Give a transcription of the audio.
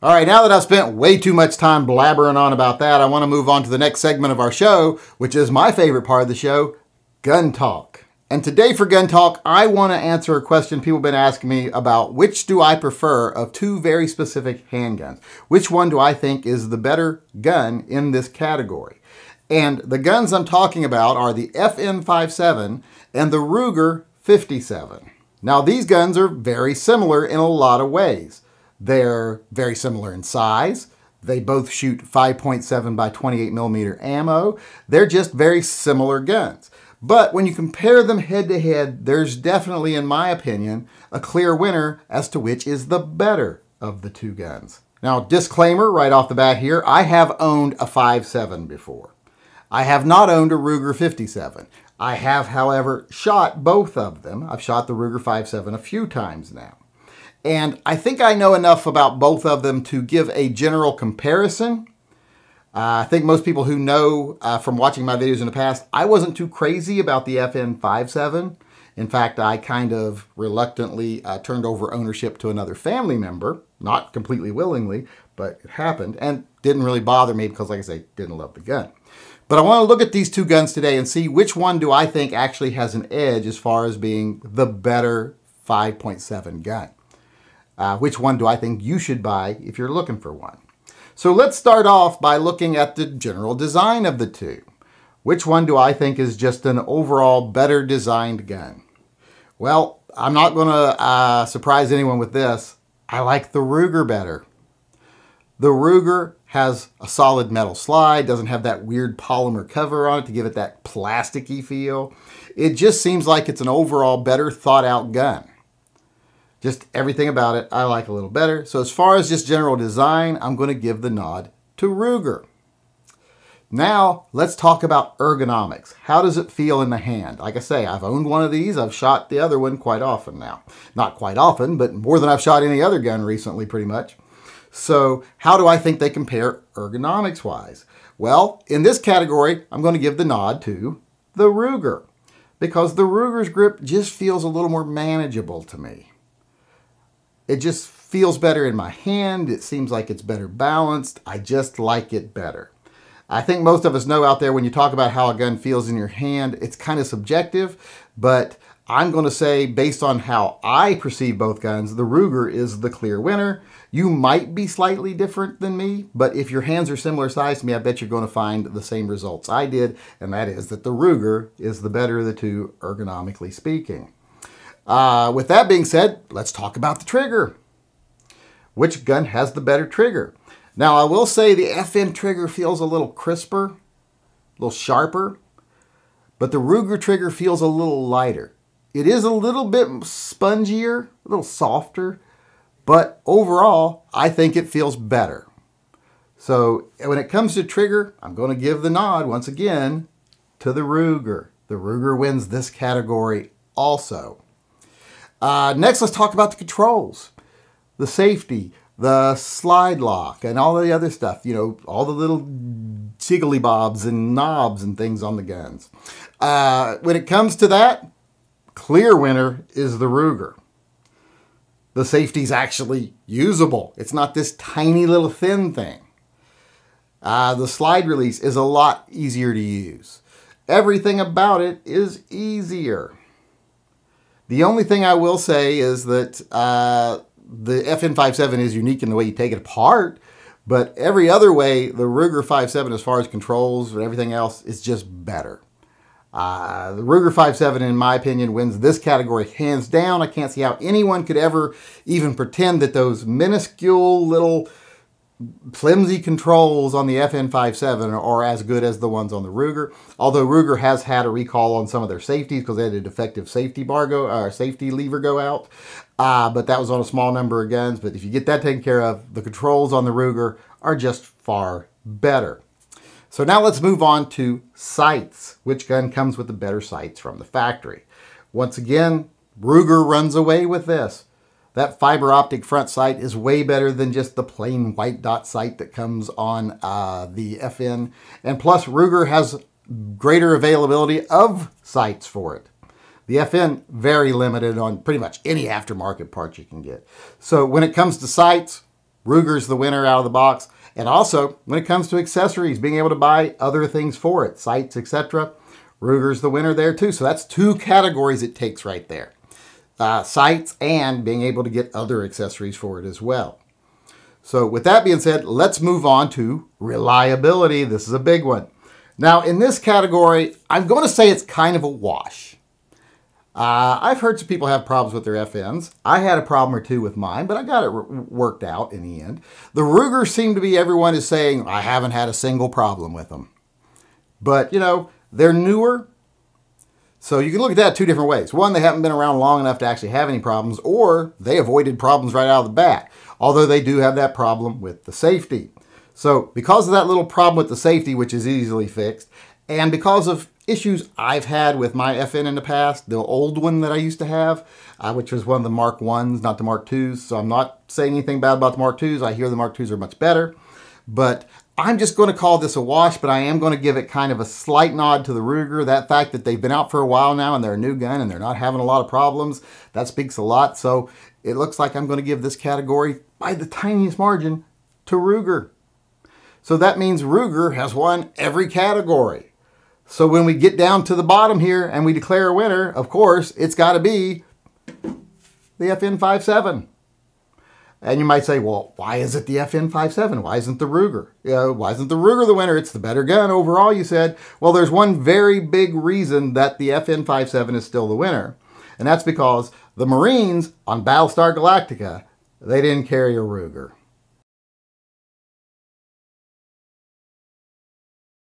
All right, now that I've spent way too much time blabbering on about that, I want to move on to the next segment of our show, which is my favorite part of the show, gun talk. And today for gun talk, I want to answer a question people have been asking me about which do I prefer of two very specific handguns. Which one do I think is the better gun in this category? And the guns I'm talking about are the FN 5.7 and the Ruger 57. Now these guns are very similar in a lot of ways. They're very similar in size. They both shoot 5.7 by 28mm ammo. They're just very similar guns. But when you compare them head to head, there's definitely, in my opinion, a clear winner as to which is the better of the two guns. Now, disclaimer right off the bat here, I have owned a 5.7 before. I have not owned a Ruger 57. I have, however, shot both of them. I've shot the Ruger 5.7 a few times now. And I think I know enough about both of them to give a general comparison. I think most people who know from watching my videos in the past, I wasn't too crazy about the FN 5.7. In fact, I kind of reluctantly turned over ownership to another family member. Not completely willingly, but it happened. And didn't really bother me because, like I say, didn't love the gun. But I want to look at these two guns today and see which one do I think actually has an edge as far as being the better 5.7 gun. Which one do I think you should buy if you're looking for one? So let's start off by looking at the general design of the two. Which one do I think is just an overall better designed gun? Well, I'm not going to surprise anyone with this. I like the Ruger better. The Ruger has a solid metal slide, doesn't have that weird polymer cover on it to give it that plasticky feel. It just seems like it's an overall better thought out gun. Just everything about it I like a little better. So as far as just general design, I'm going to give the nod to Ruger. Now, let's talk about ergonomics. How does it feel in the hand? Like I say, I've owned one of these. I've shot the other one quite often now. Not quite often, but more than I've shot any other gun recently, pretty much. So how do I think they compare ergonomics-wise? Well, in this category, I'm going to give the nod to the Ruger, because the Ruger's grip just feels a little more manageable to me. It just feels better in my hand. It seems like it's better balanced. I just like it better. I think most of us know out there when you talk about how a gun feels in your hand, it's kind of subjective, but I'm going to say based on how I perceive both guns, the Ruger is the clear winner. You might be slightly different than me, but if your hands are similar size to me, I bet you're going to find the same results I did, and that is that the Ruger is the better of the two, ergonomically speaking. With that being said, let's talk about the trigger. Which gun has the better trigger? Now, I will say the FN trigger feels a little crisper, a little sharper, but the Ruger trigger feels a little lighter. It is a little bit spongier, a little softer, but overall, I think it feels better. So when it comes to trigger, I'm going to give the nod once again to the Ruger. The Ruger wins this category also. Next, let's talk about the controls, the safety, the slide lock, and all the other stuff. You know, all the little jiggly bobs and knobs and things on the guns. When it comes to that, clear winner is the Ruger. The safety's actually usable. It's not this tiny little thin thing. The slide release is a lot easier to use. Everything about it is easier. The only thing I will say is that the FN 5.7 is unique in the way you take it apart, but every other way, the Ruger 5.7, as far as controls and everything else, is just better. The Ruger 5.7, in my opinion, wins this category hands down. I can't see how anyone could ever even pretend that those minuscule little flimsy controls on the FN 5.7 are as good as the ones on the Ruger. Although Ruger has had a recall on some of their safeties because they had a defective safety lever go out. But that was on a small number of guns. But if you get that taken care of, the controls on the Ruger are just far better. So now let's move on to sights. Which gun comes with the better sights from the factory? Once again, Ruger runs away with this. That fiber optic front sight is way better than just the plain white dot sight that comes on the FN. And plus, Ruger has greater availability of sights for it. The FN, very limited on pretty much any aftermarket part you can get. So when it comes to sights, Ruger's the winner out of the box. And also, when it comes to accessories, being able to buy other things for it, sights, etc., Ruger's the winner there too. So that's 2 categories it takes right there. Sights and being able to get other accessories for it as well. So with that being said, let's move on to reliability. This is a big one. Now in this category, I'm going to say it's kind of a wash. I've heard some people have problems with their FNs. I had a problem or 2 with mine, but I got it worked out in the end. The Ruger seem to be, everyone is saying, I haven't had a single problem with them. But, you know, they're newer. So you can look at that 2 different ways. One, they haven't been around long enough to actually have any problems, or they avoided problems right out of the bat. Although they do have that problem with the safety. So because of that little problem with the safety, which is easily fixed, and because of issues I've had with my FN in the past, the old one that I used to have, which was one of the Mark 1s, not the Mark 2s. So I'm not saying anything bad about the Mark 2s. I hear the Mark 2s are much better. But I'm just going to call this a wash, but I am going to give it kind of a slight nod to the Ruger. That fact that they've been out for a while now and they're a new gun and they're not having a lot of problems, that speaks a lot. So it looks like I'm going to give this category, by the tiniest margin, to Ruger. So that means Ruger has won every category. So when we get down to the bottom here and we declare a winner, of course, it's got to be the FN 5.7. And you might say, well, why is it the FN 5.7? Why isn't the Ruger? Why isn't the Ruger the winner? It's the better gun overall, you said. Well, there's one very big reason that the FN 5.7 is still the winner. And that's because the Marines on Battlestar Galactica, they didn't carry a Ruger.